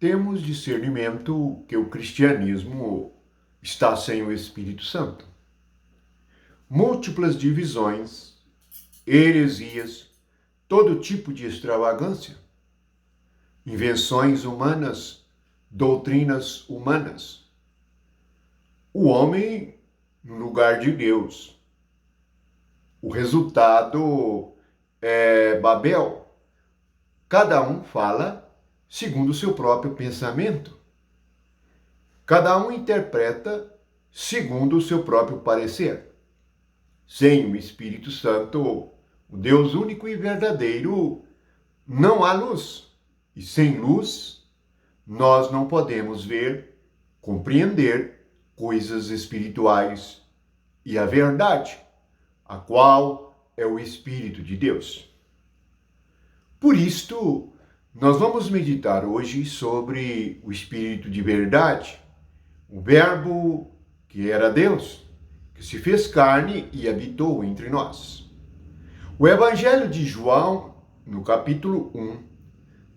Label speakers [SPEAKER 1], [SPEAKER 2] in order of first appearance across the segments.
[SPEAKER 1] temos discernimento que o cristianismo está sem o Espírito Santo. Múltiplas divisões, heresias, todo tipo de extravagância, invenções humanas, doutrinas humanas. O homem no lugar de Deus. O resultado é Babel. Cada um fala segundo o seu próprio pensamento. Cada um interpreta segundo o seu próprio parecer. Sem o Espírito Santo, o Deus único e verdadeiro, não há luz. E sem luz, nós não podemos ver, compreender coisas espirituais e a verdade, a qual é o Espírito de Deus. Por isto, nós vamos meditar hoje sobre o Espírito de verdade, o Verbo que era Deus, que se fez carne e habitou entre nós. O Evangelho de João, no capítulo 1,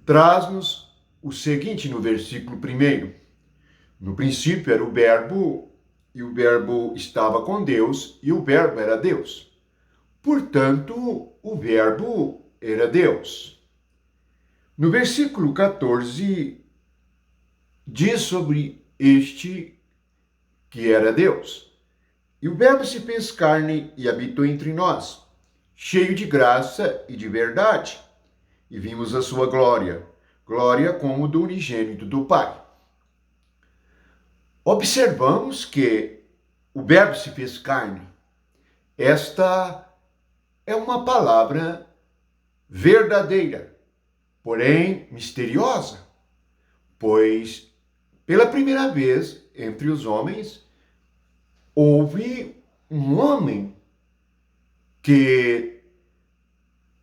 [SPEAKER 1] traz-nos o seguinte no versículo 1. No princípio era o Verbo, e o Verbo estava com Deus, e o Verbo era Deus. Portanto, o Verbo era Deus. No versículo 14, diz sobre este que era Deus. E o Verbo se fez carne e habitou entre nós, cheio de graça e de verdade, e vimos a sua glória, glória como do unigênito do Pai. Observamos que o Verbo se fez carne. Esta é uma palavra verdadeira, porém misteriosa, pois pela primeira vez entre os homens houve um homem que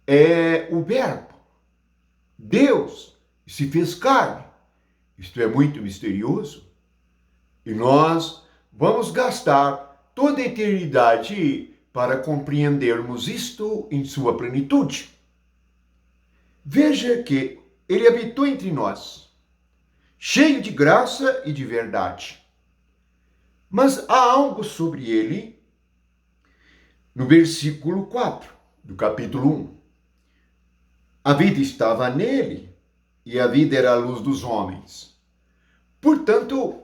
[SPEAKER 1] é o Verbo. Deus se fez carne. Isto é muito misterioso. E nós vamos gastar toda a eternidade para compreendermos isto em sua plenitude. Veja que ele habitou entre nós, cheio de graça e de verdade. Mas há algo sobre ele no versículo 4 do capítulo 1. A vida estava nele e a vida era a luz dos homens. Portanto,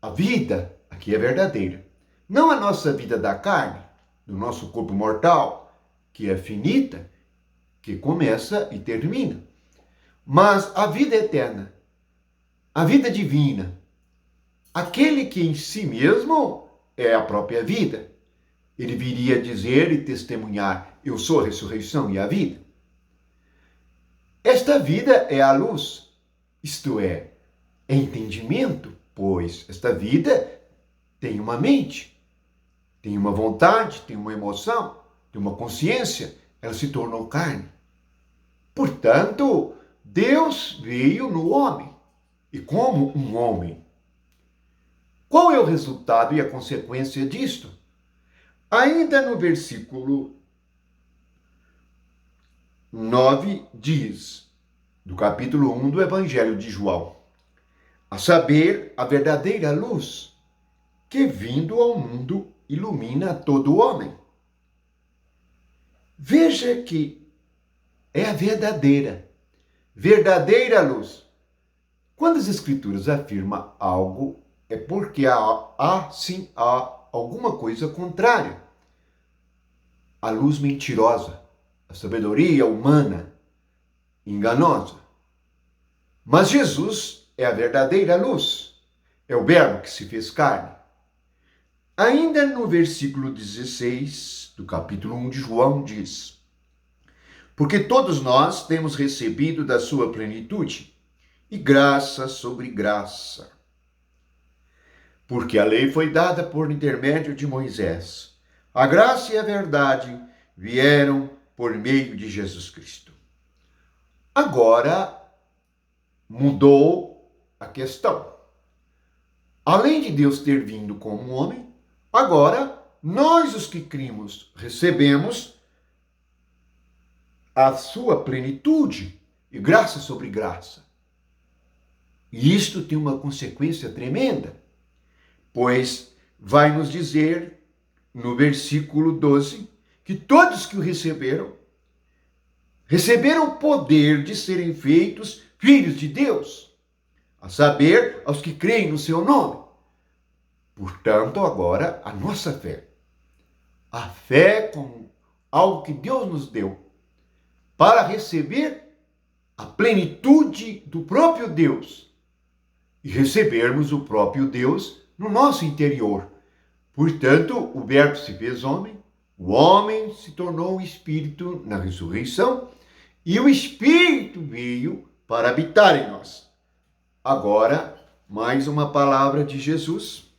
[SPEAKER 1] a vida aqui é verdadeira. Não a nossa vida da carne, do nosso corpo mortal, que é finita, que começa e termina. Mas a vida eterna, a vida divina, aquele que em si mesmo é a própria vida. Ele viria dizer e testemunhar: eu sou a ressurreição e a vida. Esta vida é a luz, isto é entendimento, pois esta vida tem uma mente, tem uma vontade, tem uma emoção, tem uma consciência, ela se tornou carne. Portanto, Deus veio no homem, e como um homem. Qual é o resultado e a consequência disto? Ainda no versículo 9 diz, do capítulo 1 do Evangelho de João: a saber, a verdadeira luz, que vindo ao mundo ilumina todo homem. Veja que é a verdadeira luz. Quando as Escrituras afirmam algo, é porque há alguma coisa contrária. A luz mentirosa, a sabedoria humana, enganosa. Mas Jesus é a verdadeira luz, é o Verbo que se fez carne. Ainda no versículo 16 do capítulo 1 de João diz: porque todos nós temos recebido da sua plenitude, e graça sobre graça. Porque a lei foi dada por intermédio de Moisés. A graça e a verdade vieram por meio de Jesus Cristo. Agora mudou a questão. Além de Deus ter vindo como homem, agora nós, os que cremos, recebemos a sua plenitude e graça sobre graça. E isto tem uma consequência tremenda, pois vai nos dizer no versículo 12 que todos que o receberam o poder de serem feitos filhos de Deus, a saber, aos que creem no seu nome. Portanto, agora, a nossa fé. A fé como algo que Deus nos deu para receber a plenitude do próprio Deus e recebermos o próprio Deus no nosso interior. Portanto, o Verbo se fez homem, o homem se tornou espírito na ressurreição e o Espírito veio para habitar em nós. Agora, mais uma palavra de Jesus,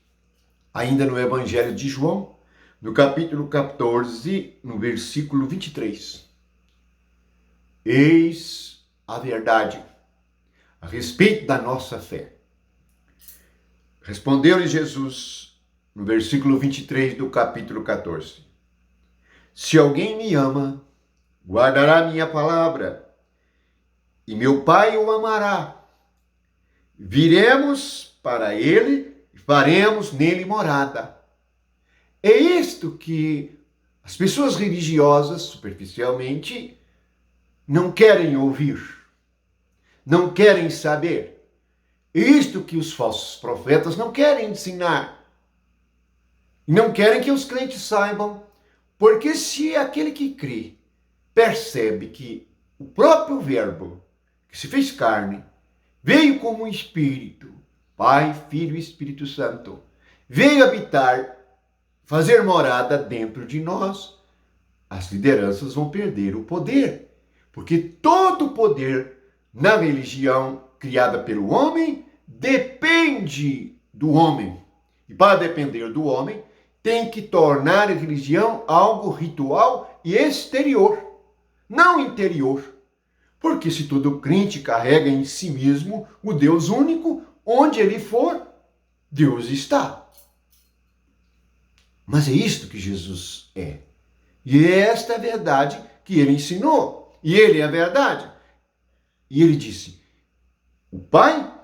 [SPEAKER 1] ainda no Evangelho de João, no capítulo 14, no versículo 23. Eis a verdade a respeito da nossa fé. Respondeu-lhe Jesus, no versículo 23 do capítulo 14. Se alguém me ama, guardará minha palavra, e meu Pai o amará. Viremos para ele e faremos nele morada. É isto que as pessoas religiosas, superficialmente, não querem ouvir, não querem saber. É isto que os falsos profetas não querem ensinar. Não querem que os crentes saibam, porque se aquele que crê percebe que o próprio Verbo, que se fez carne, veio como um Espírito, Pai, Filho e Espírito Santo, veio habitar, fazer morada dentro de nós, as lideranças vão perder o poder. Porque todo o poder na religião criada pelo homem depende do homem. E para depender do homem, tem que tornar a religião algo ritual e exterior, não interior. Porque se todo crente carrega em si mesmo o Deus único, onde ele for, Deus está. Mas é isto que Jesus é. E é esta a verdade que ele ensinou. E ele é a verdade. E ele disse, o Pai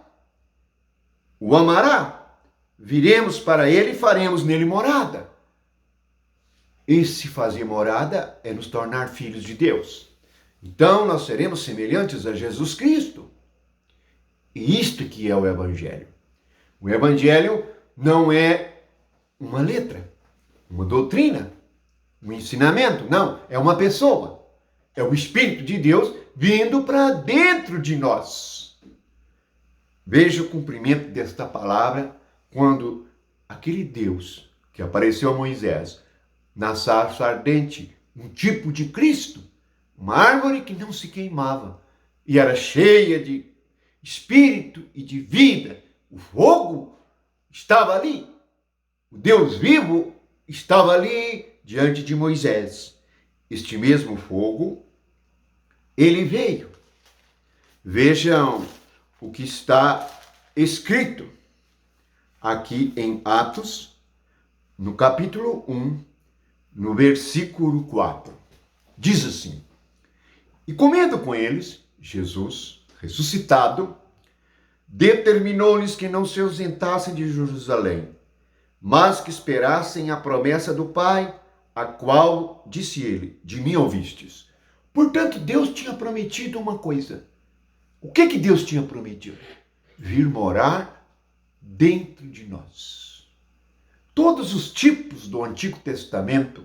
[SPEAKER 1] o amará. Viremos para ele e faremos nele morada. Esse fazer morada é nos tornar filhos de Deus. Então nós seremos semelhantes a Jesus Cristo. E isto que é o Evangelho. O Evangelho não é uma letra, uma doutrina, um ensinamento. Não, é uma pessoa. É o Espírito de Deus vindo para dentro de nós. Veja o cumprimento desta palavra quando aquele Deus que apareceu a Moisés na sarça ardente, um tipo de Cristo, uma árvore que não se queimava e era cheia de espírito e de vida. O fogo estava ali. O Deus vivo estava ali diante de Moisés. Este mesmo fogo, ele veio. Vejam o que está escrito aqui em Atos, no capítulo 1, no versículo 4. Diz assim: e comendo com eles, Jesus, ressuscitado, determinou-lhes que não se ausentassem de Jerusalém, mas que esperassem a promessa do Pai, a qual, disse ele, de mim ouvistes. Portanto, Deus tinha prometido uma coisa. O que Deus tinha prometido? Vir morar dentro de nós. Todos os tipos do Antigo Testamento,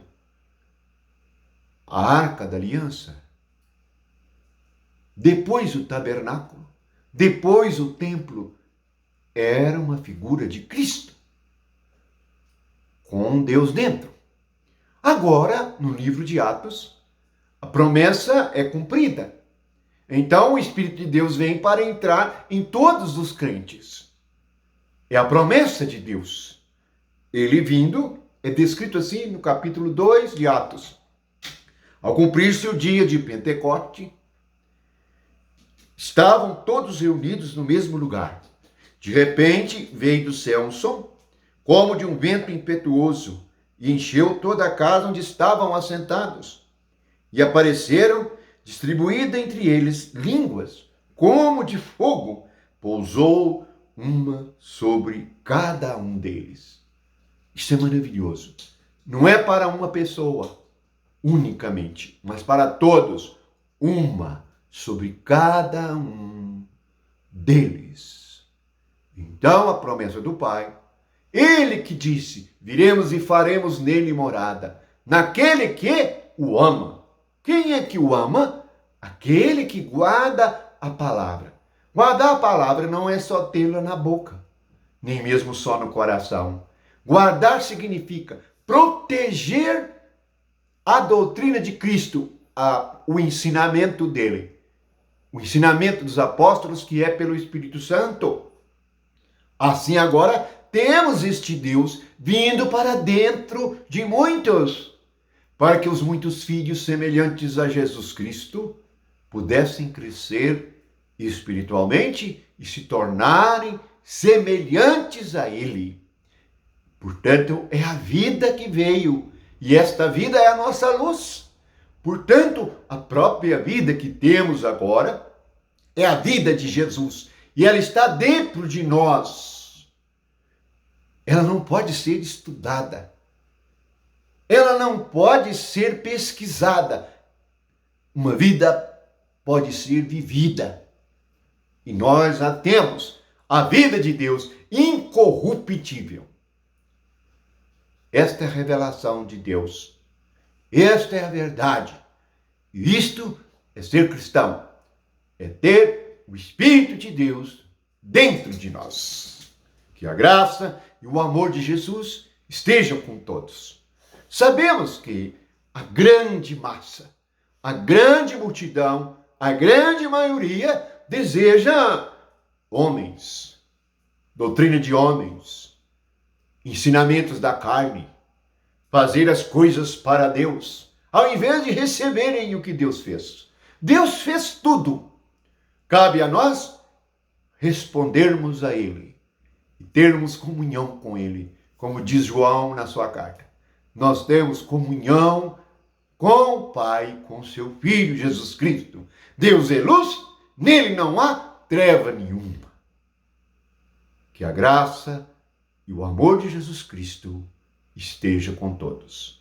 [SPEAKER 1] a Arca da Aliança, depois o tabernáculo, depois o templo, era uma figura de Cristo, com Deus dentro. Agora, no livro de Atos, a promessa é cumprida. Então, o Espírito de Deus vem para entrar em todos os crentes. É a promessa de Deus. Ele vindo, é descrito assim no capítulo 2 de Atos. Ao cumprir-se o dia de Pentecoste, estavam todos reunidos no mesmo lugar. De repente, veio do céu um som, como de um vento impetuoso, e encheu toda a casa onde estavam assentados. E apareceram, distribuídas entre eles, línguas, como de fogo, pousou uma sobre cada um deles. Isso é maravilhoso. Não é para uma pessoa unicamente, mas para todos, uma sobre cada um deles. Então a promessa do Pai, ele que disse, viremos e faremos nele morada, naquele que o ama. Quem é que o ama? Aquele que guarda a palavra. Guardar a palavra não é só tê-la na boca, nem mesmo só no coração. Guardar significa proteger a doutrina de Cristo, o ensinamento dele. O ensinamento dos apóstolos, que é pelo Espírito Santo. Assim agora temos este Deus vindo para dentro de muitos, para que os muitos filhos semelhantes a Jesus Cristo pudessem crescer espiritualmente e se tornarem semelhantes a Ele. Portanto, é a vida que veio, e esta vida é a nossa luz. Portanto, a própria vida que temos agora é a vida de Jesus, e ela está dentro de nós. Ela não pode ser estudada. Ela não pode ser pesquisada. Uma vida pode ser vivida. E nós a temos, a vida de Deus incorruptível. Esta é a revelação de Deus. Esta é a verdade. E isto é ser cristão. É ter o Espírito de Deus dentro de nós. Que a graça e o amor de Jesus estejam com todos. Sabemos que a grande massa, a grande multidão, a grande maioria deseja homens, doutrina de homens, ensinamentos da carne, fazer as coisas para Deus, ao invés de receberem o que Deus fez. Deus fez tudo. Cabe a nós respondermos a Ele e termos comunhão com Ele, como diz João na sua carta. Nós temos comunhão com o Pai, com seu Filho Jesus Cristo. Deus é luz, nele não há treva nenhuma. Que a graça e o amor de Jesus Cristo esteja com todos.